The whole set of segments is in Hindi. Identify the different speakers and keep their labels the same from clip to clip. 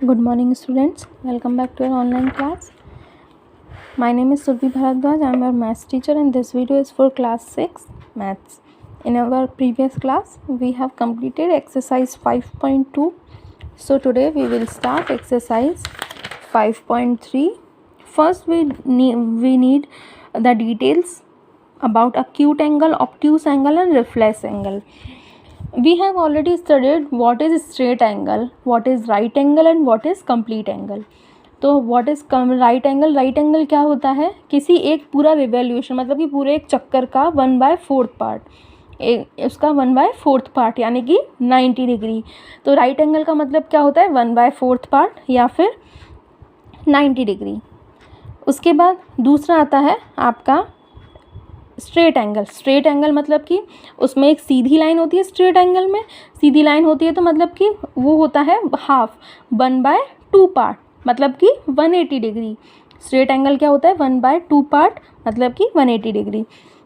Speaker 1: Good morning, students. Welcome back to our online class. My name is Survi Bharadwaj. I am your maths teacher, and this video is for class 6 maths. In our previous class, we have completed exercise 5.2. So today we will start exercise 5.3. First, we need the details about acute angle, obtuse angle, and reflex angle. We have already studied what is straight angle, what is right angle, and what is complete angle. तो what is right angle? Right angle क्या होता है? किसी एक पूरा रिवोल्यूशन मतलब कि पूरे एक चक्कर का 1/4 पार्ट, उसका 1/4 पार्ट यानी कि 90 डिग्री. तो राइट एंगल का मतलब क्या होता है? 1/4 पार्ट या फिर 90 डिग्री. उसके बाद दूसरा आता है आपका स्ट्रेट एंगल. स्ट्रेट एंगल मतलब कि उसमें एक सीधी लाइन होती है. स्ट्रेट एंगल में सीधी लाइन होती है तो मतलब कि वो होता है हाफ 1/2 पार्ट मतलब कि 180 डिग्री. स्ट्रेट एंगल क्या होता है? 1/2 पार्ट मतलब कि 180 डिग्री.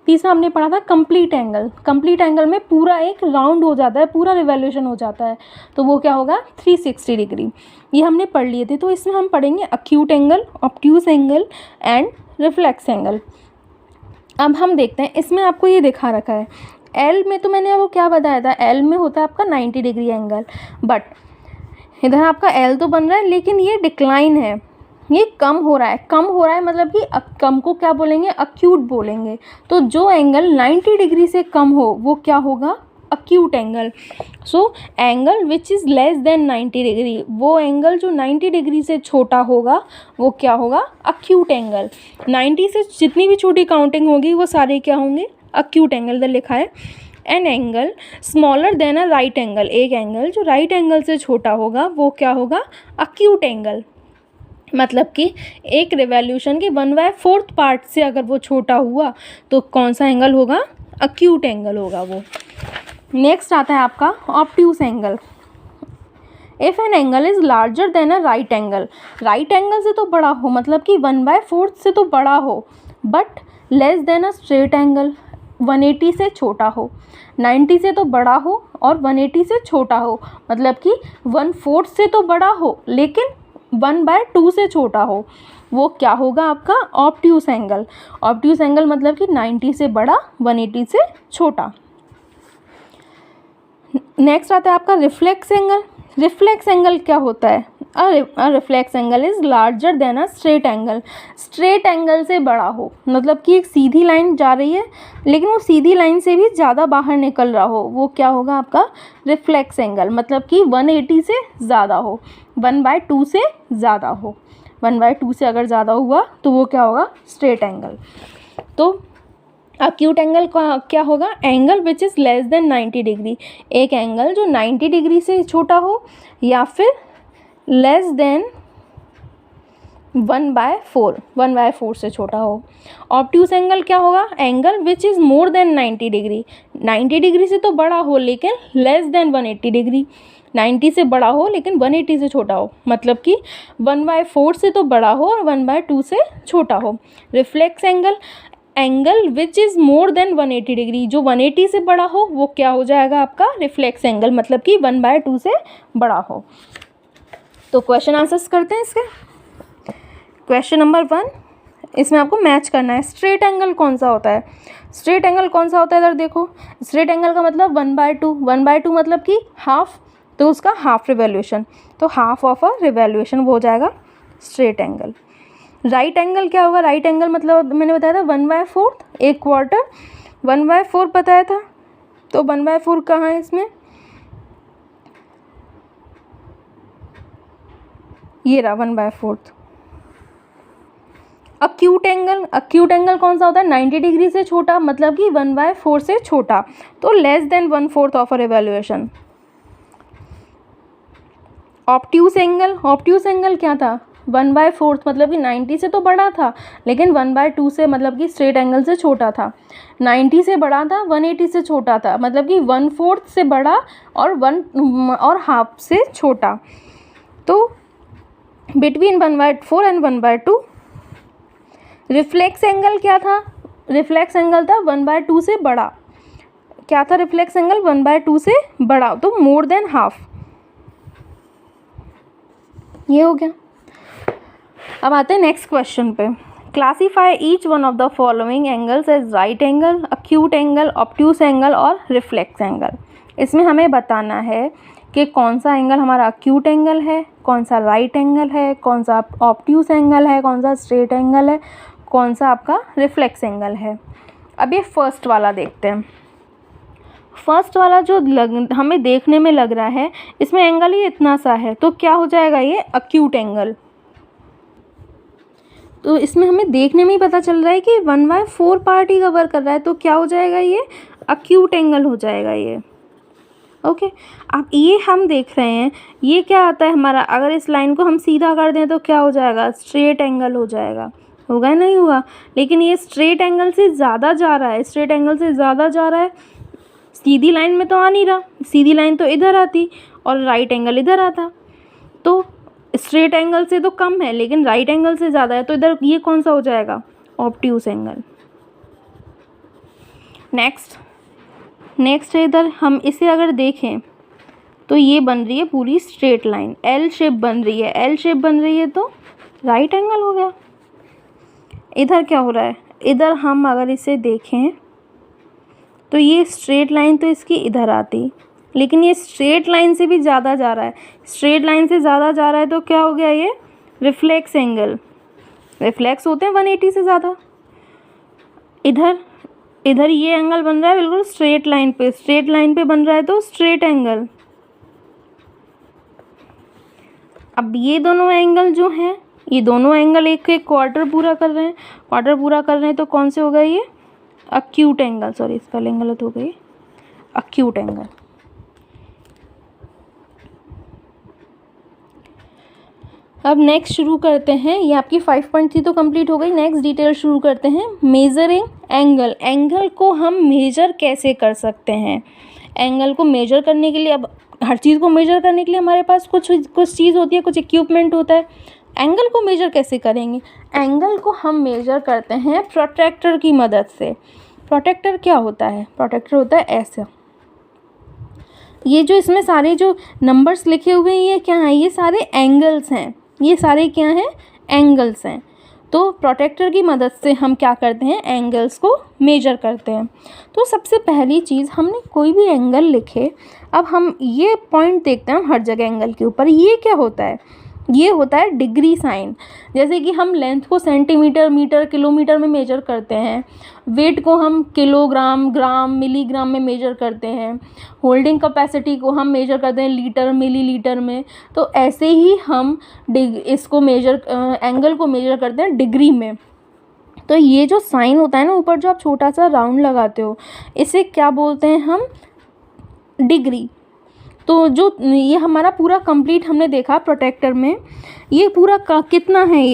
Speaker 1: तीसरा हमने पढ़ा था कंप्लीट एंगल. कंप्लीट एंगल में पूरा एक राउंड हो जाता है, पूरा रिवोल्यूशन हो जाता है, तो वो क्या होगा? 360 डिग्री. ये हमने पढ़ लिए थे. तो इसमें हम पढ़ेंगे acute angle, obtuse angle and reflex angle. अब हम देखते हैं. इसमें आपको ये दिखा रखा है एल में, तो मैंने वो क्या बताया था, एल में होता है आपका 90 डिग्री एंगल. बट इधर आपका एल तो बन रहा है लेकिन ये डिक्लाइन है, ये कम हो रहा है. कम हो रहा है मतलब कि कम को क्या बोलेंगे? एक्यूट बोलेंगे. तो जो एंगल 90 डिग्री से कम हो वो क्या होगा? Acute angle. So angle which is less than 90 degree, वो एंगल जो 90 डिग्री से छोटा होगा वो क्या होगा? Acute angle. 90 से जितनी भी छोटी काउंटिंग होगी वो सारे क्या होंगे? Acute angle. इधर लिखा है an angle smaller than a right angle. एक एंगल जो राइट एंगल से छोटा होगा वो क्या होगा? Acute angle. मतलब कि एक रिवोल्यूशन के 1/4 पार्ट से अगर वो छोटा हुआ तो कौन सा एंगल होगा? एक्यूट एंगल होगा वो. नेक्स्ट आता है आपका obtuse angle. If an angle is larger than a right angle, right angle से तो बड़ा हो मतलब कि 1/4 से तो बड़ा हो, but less than a straight angle, 180 से छोटा हो. 90 से तो बड़ा हो और 180 से छोटा हो मतलब कि 1/4 से तो बड़ा हो लेकिन 1/2 से छोटा हो, वो क्या होगा? आपका ऑब्ट्यूज एंगल. ऑब्ट्यूज एंगल मतलब कि 90 से बड़ा, 180 से छोटा. नेक्स्ट आता है आपका रिफ्लेक्स एंगल. रिफ्लेक्स एंगल क्या होता है? Reflex angle is larger than a straight angle. Straight angle से बड़ा हो मतलब कि एक सीधी लाइन जा रही है लेकिन वो सीधी लाइन से भी ज़्यादा बाहर निकल रहा हो, वो क्या होगा? आपका रिफ्लेक्स एंगल. मतलब कि 180 से ज़्यादा हो, 1/2 से ज़्यादा हो. 1/2 से अगर ज़्यादा हुआ तो वो क्या होगा? Straight angle. तो एक्यूट एंगल का क्या होगा? Angle which is less than 90 degree. एक एंगल जो 90 डिग्री से छोटा हो या फिर लेस देन 1/4 से छोटा हो. ऑब्ट्यूज एंगल क्या होगा? Angle which is more than 90 degree. 90 degree से तो बड़ा हो लेकिन लेस देन 180 डिग्री. 90 से बड़ा हो लेकिन 180 से छोटा हो मतलब कि 1/4 से तो बड़ा हो और 1/2 से छोटा हो. Reflex angle, angle which is more than 180 degree, जो 180 से बड़ा हो वो क्या हो जाएगा? आपका रिफ्लेक्स एंगल मतलब कि 1/2 से बड़ा हो. तो क्वेश्चन आंसर्स करते हैं इसके. क्वेश्चन नंबर 1, इसमें आपको मैच करना है. स्ट्रेट एंगल कौन सा होता है? स्ट्रेट एंगल कौन सा होता है? इधर देखो, स्ट्रेट एंगल का मतलब 1/2. 1/2 मतलब कि हाफ, तो उसका हाफ रिवोल्यूशन, तो हाफ ऑफ अ रिवोल्यूशन वो हो जाएगा स्ट्रेट एंगल. राइट एंगल क्या होगा? राइट एंगल मतलब मैंने बताया था 1/4, एक क्वार्टर. 1/4 बताया था, तो 1/4 कहाँ है इसमें? ये रहा 1/4. एक्यूट एंगल, एक्यूट एंगल कौन सा होता है? 90 डिग्री से छोटा मतलब कि 1/4 से छोटा, तो less than 1/4 of a revolution. Obtuse angle, obtuse angle क्या था? 1/4 मतलब कि 90 से तो बड़ा था लेकिन 1/2 से मतलब कि स्ट्रेट एंगल से छोटा था. 90 से बड़ा था, 180 से छोटा था मतलब कि 1/4 से बड़ा और हाफ से छोटा. तो बिटवीन 1/4 एंड 1/2. रिफ्लेक्स एंगल क्या था? रिफ्लेक्स एंगल था 1/2 से बड़ा. क्या था रिफ्लेक्स एंगल? 1/2 से बड़ा, तो मोर देन हाफ. ये हो गया। अब आते हैं नेक्स्ट क्वेश्चन पे। Classify each one of the following angles as right angle, acute angle, obtuse angle और रिफ्लेक्स एंगल। इसमें हमें बताना है कि कौन सा एंगल हमारा अक्यूट एंगल है, कौन सा राइट एंगल है, कौन सा ऑब्ट्यूस एंगल है, कौन सा स्ट्रेट एंगल है, कौन सा आपका रिफ्लेक्स एंगल है। अब ये फर्स्ट वाला देखते हैं। फर्स्ट वाला जो हमें देखने में लग रहा है, इसमें एंगल ही इतना सा है, तो क्या हो जाएगा, ये अक्यूट एंगल। तो इसमें हमें देखने में ही पता चल रहा है कि 1/4 पार्ट ही कवर कर रहा है, तो क्या हो जाएगा, ये अक्यूट एंगल हो जाएगा ये। ओके, अब ये हम देख रहे हैं, ये क्या आता है हमारा, अगर इस लाइन को हम सीधा कर दें तो क्या हो जाएगा, स्ट्रेट एंगल हो जाएगा। होगा नहीं हुआ, लेकिन ये स्ट्रेट एंगल से ज़्यादा जा रहा है, स्ट्रेट एंगल से ज़्यादा जा रहा है, सीधी लाइन में तो आ नहीं रहा, सीधी लाइन तो इधर आती और राइट एंगल इधर आता, तो स्ट्रेट एंगल से तो कम है लेकिन राइट एंगल से ज़्यादा है, तो इधर ये कौन सा हो जाएगा, ऑब्ट्यूस एंगल। नेक्स्ट है इधर हम इसे अगर देखें तो ये बन रही है पूरी स्ट्रेट लाइन, एल शेप बन रही है, एल शेप बन रही है तो राइट एंगल हो गया। इधर क्या हो रहा है, इधर हम अगर इसे देखें तो ये स्ट्रेट लाइन तो इसकी इधर आती, लेकिन ये स्ट्रेट लाइन से भी ज़्यादा जा रहा है, स्ट्रेट लाइन से ज़्यादा जा रहा है, तो क्या हो गया, ये रिफ्लेक्स एंगल। रिफ्लेक्स होते हैं 180 से ज़्यादा। इधर ये एंगल बन रहा है बिल्कुल स्ट्रेट लाइन पे बन रहा है, तो स्ट्रेट एंगल। अब ये दोनों एंगल जो हैं, ये दोनों एंगल एक क्वार्टर पूरा कर रहे हैं, तो कौन से हो गए, ये अक्यूट एंगल, सॉरी स्पेलिंग गलत हो गई, अक्यूट एंगल। अब नेक्स्ट शुरू करते हैं, ये आपकी 5.3 तो कंप्लीट हो गई। नेक्स्ट डिटेल शुरू करते हैं, मेजरिंग एंगल। एंगल को हम मेजर कैसे कर सकते हैं, एंगल को मेजर करने के लिए, अब हर चीज़ को मेजर करने के लिए हमारे पास कुछ चीज़ होती है, कुछ इक्विपमेंट होता है। एंगल को मेजर कैसे करेंगे, एंगल को हम मेजर करते हैं प्रोट्रैक्टर की मदद से। प्रोट्रैक्टर क्या होता है, प्रोट्रैक्टर होता है ऐसा, ये जो इसमें सारे जो नंबर्स लिखे हुए हैं ये क्या हैं, ये सारे एंगल्स हैं, ये सारे क्या हैं, एंगल्स हैं। तो प्रोट्रैक्टर की मदद से हम क्या करते हैं, एंगल्स को मेजर करते हैं। तो सबसे पहली चीज़, हमने कोई भी एंगल लिखे, अब हम ये पॉइंट देखते हैं हर जगह एंगल के ऊपर, ये क्या होता है, ये होता है डिग्री साइन। जैसे कि हम लेंथ को सेंटीमीटर, मीटर, किलोमीटर में मेजर करते हैं, वेट को हम किलोग्राम, ग्राम, मिलीग्राम में मेजर करते हैं, होल्डिंग कैपेसिटी को हम मेजर करते हैं लीटर, मिलीलीटर में। तो ऐसे ही हम इसको एंगल को मेजर करते हैं डिग्री में। तो ये जो साइन होता है ना ऊपर, जो आप छोटा सा राउंड लगाते हो, इसे क्या बोलते हैं हम, डिग्री। तो जो ये हमारा पूरा कंप्लीट हमने देखा प्रोट्रैक्टर में, ये पूरा कितना है,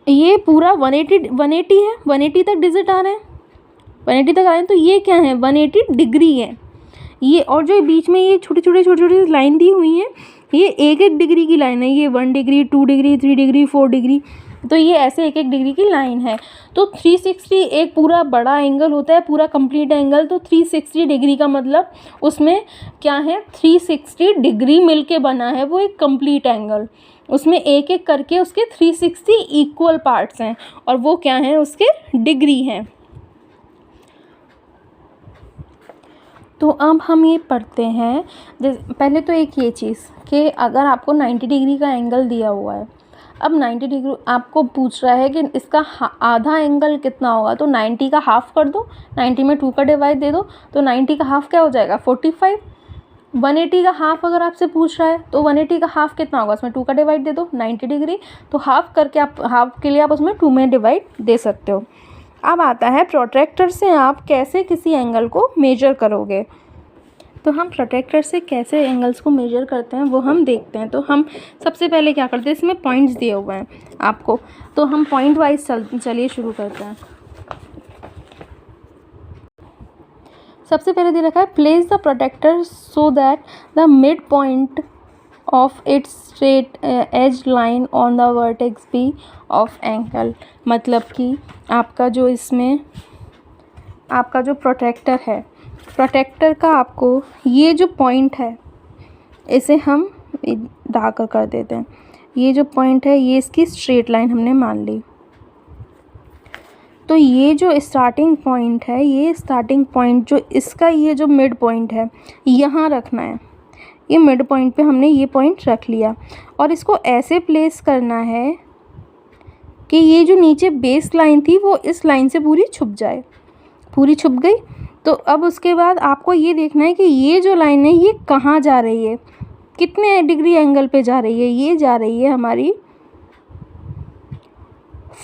Speaker 1: ये पूरा 180 है, 180 तक डिजिट आ रहे हैं, 180 तक आ रहे हैं, तो ये क्या है, 180 डिग्री है ये। और जो बीच में ये छोटी छोटी लाइन दी हुई है, ये 1 डिग्री की लाइन है, ये 1 डिग्री, 2 डिग्री, 3 डिग्री, 4 डिग्री, तो ये ऐसे 1 डिग्री की लाइन है। तो 360 एक पूरा बड़ा एंगल होता है, पूरा कंप्लीट एंगल। तो 360 डिग्री का मतलब उसमें क्या है, 360 डिग्री मिलके बना है वो एक कंप्लीट एंगल। उसमें एक एक करके उसके 360 इक्वल पार्ट्स हैं, और वो क्या हैं, उसके डिग्री हैं। तो अब हम ये पढ़ते हैं, पहले तो एक ये चीज़ कि अगर आपको 90 डिग्री का एंगल दिया हुआ है, अब 90 डिग्री आपको पूछ रहा है कि इसका आधा एंगल कितना होगा, तो 90 का हाफ़ कर दो, 90 में 2 का डिवाइड दे दो, तो 90 का हाफ़ क्या हो जाएगा, 45। 180 का हाफ़ अगर आपसे पूछ रहा है तो 180 का हाफ़ कितना होगा, उसमें 2 का डिवाइड दे दो, 90 डिग्री, तो हाफ़ करके आप हाफ़ के लिए आप उसमें 2 में डिवाइड दे सकते हो। अब आता है प्रोट्रैक्टर से आप कैसे किसी एंगल को मेजर करोगे। तो हम प्रोट्रैक्टर से कैसे एंगल्स को मेजर करते हैं वो हम देखते हैं। तो हम सबसे पहले क्या करते हैं, इसमें पॉइंट्स दिए हुए हैं आपको, तो हम पॉइंट वाइज चलिए शुरू करते हैं। सबसे पहले दे रखा है, place the protractor so that the midpoint of its straight edge line on the vertex B of angle. मतलब कि आपका जो इसमें आपका जो प्रोट्रैक्टर है, प्रोट्रैक्टर का आपको ये जो पॉइंट है इसे हम डार्क कर देते हैं। ये जो पॉइंट है ये इसकी स्ट्रेट लाइन हमने मान ली। तो ये जो स्टार्टिंग पॉइंट है, ये स्टार्टिंग पॉइंट जो इसका ये जो मिड पॉइंट है यहाँ रखना है। ये मिड पॉइंट पे हमने ये पॉइंट रख लिया और इसको ऐसे प्लेस करना है कि ये जो नीचे बेस लाइन थी वो इस लाइन से पूरी छुप जाए। पूरी छुप गई। तो अब उसके बाद आपको ये देखना है कि ये जो लाइन है ये कहाँ जा रही है, कितने डिग्री एंगल पे जा रही है। ये जा रही है हमारी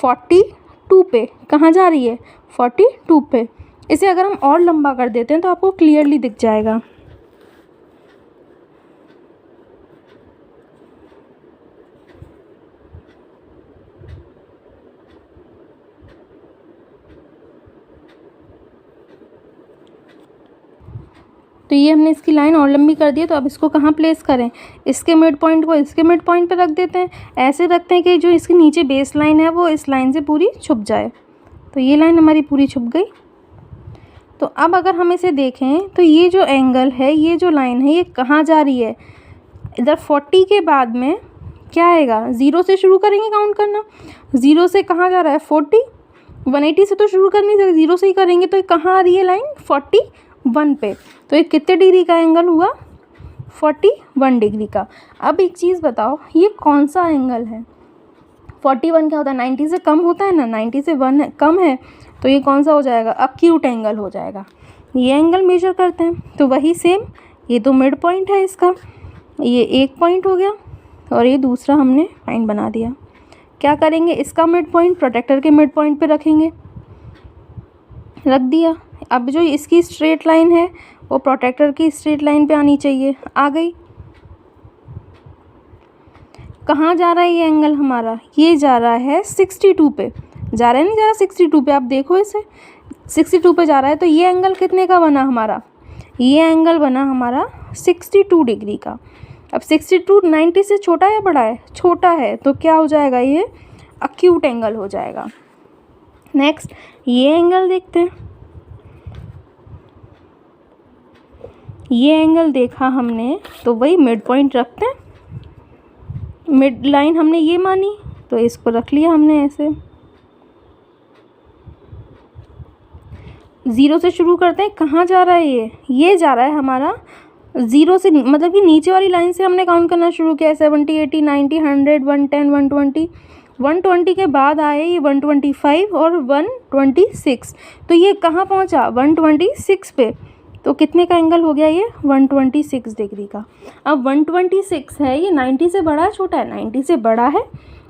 Speaker 1: 42 पे। कहाँ जा रही है? 42 पे। इसे अगर हम और लंबा कर देते हैं तो आपको क्लियरली दिख जाएगा। तो ये हमने इसकी लाइन और लंबी कर दी है। तो अब इसको कहाँ प्लेस करें? इसके मिड पॉइंट को इसके मिड पॉइंट पे रख देते हैं। ऐसे रखते हैं कि जो इसके नीचे बेस लाइन है वो इस लाइन से पूरी छुप जाए। तो ये लाइन हमारी पूरी छुप गई। तो अब अगर हम इसे देखें तो ये जो एंगल है, ये जो लाइन है, ये कहाँ जा रही है? इधर 40 के बाद में क्या आएगा? 0 से शुरू करेंगे काउंट करना। 0 से कहाँ जा रहा है? 40। 180 से तो शुरू कर नहीं सकते, 0 से ही करेंगे। तो कहाँ आ रही है लाइन? 41 पे। तो ये कितने डिग्री का एंगल हुआ? 41 डिग्री का। अब एक चीज़ बताओ, ये कौन सा एंगल है? 41 क्या होता है? 90 से कम होता है ना। 90 से 1 कम है तो ये कौन सा हो जाएगा? अक्यूट एंगल हो जाएगा। ये एंगल मेजर करते हैं। तो वही सेम, ये तो मिड पॉइंट है इसका, ये एक पॉइंट हो गया और ये दूसरा हमने पॉइंट बना दिया। क्या करेंगे? इसका मिड पॉइंट प्रोटेक्टर के मिड पॉइंट पे रखेंगे। रख दिया। अब जो इसकी स्ट्रेट लाइन है वो प्रोटेक्टर की स्ट्रेट लाइन पे आनी चाहिए। आ गई। कहाँ जा रहा है ये एंगल हमारा? ये जा रहा है 62 पे। जा रहा है नहीं जा रहा 62 पे? आप देखो इसे, 62 पे जा रहा है। तो ये एंगल कितने का बना हमारा? ये एंगल बना हमारा 62 डिग्री का। अब 62 90 से छोटा है बड़ा है? छोटा है। तो क्या हो जाएगा? ये अक्यूट एंगल हो जाएगा। नेक्स्ट ये एंगल देखते हैं। ये एंगल देखा हमने तो वही मिड पॉइंट रखते हैं। मिड लाइन हमने ये मानी तो इसको रख लिया हमने ऐसे। 0 से शुरू करते हैं। कहाँ जा रहा है ये जा रहा है हमारा 0 से, मतलब कि नीचे वाली लाइन से हमने काउंट करना शुरू किया। 70 80 90 100 110 120 120 के बाद आए ये 125 और 126। तो ये कहाँ पहुँचा? 126 पे। तो कितने का एंगल हो गया ये? 126 डिग्री का। अब 126 है, ये 90 से बड़ा है छोटा है? 90 से बड़ा है।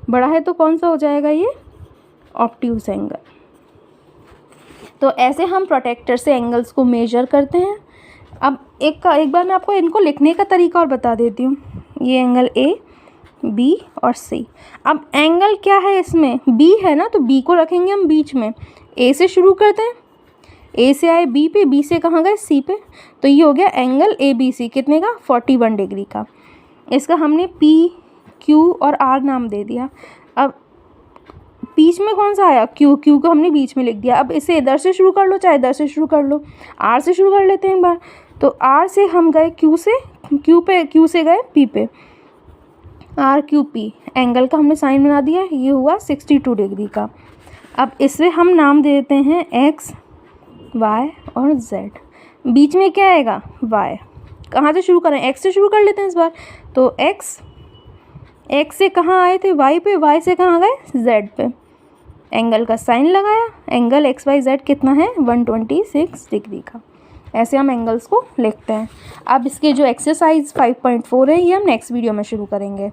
Speaker 1: बड़ा है तो कौन सा हो जाएगा ये? Obtuse angle. तो ऐसे हम प्रोटेक्टर से एंगल्स को मेजर करते हैं। अब एक बार मैं आपको इनको लिखने का तरीका और बता देती हूँ। ये एंगल A, B और C। अब एंगल क्या है इसमें? B है ना, तो B को रखेंगे हम बीच में। A से शुरू करते हैं। A से आए B पे, B से कहाँ गए? C पे। तो ये हो गया एंगल ABC। कितने का? 41 डिग्री का। इसका हमने P, Q और R नाम दे दिया। अब बीच में कौन सा आया? Q। Q को हमने बीच में लिख दिया। अब इसे इधर से शुरू कर लो चाहे इधर से शुरू कर लो। R से शुरू कर लेते हैं एक बार। तो R से हम गए Q से, Q से गए P पे। RQP एंगल का हमने साइन बना दिया। ये हुआ 62 डिग्री का। अब इसे हम नाम दे देते हैं X, Y और Z। बीच में क्या आएगा? Y। कहाँ से शुरू करें? X से शुरू कर लेते हैं इस बार। तो X से कहाँ आए थे? Y पे। Y से कहाँ गए? Z पे। एंगल का साइन लगाया। एंगल XYZ कितना है? 126 डिग्री का। ऐसे हम एंगल्स को लिखते हैं। अब इसके जो एक्सरसाइज 5.4 है ये हम नेक्स्ट वीडियो में शुरू करेंगे।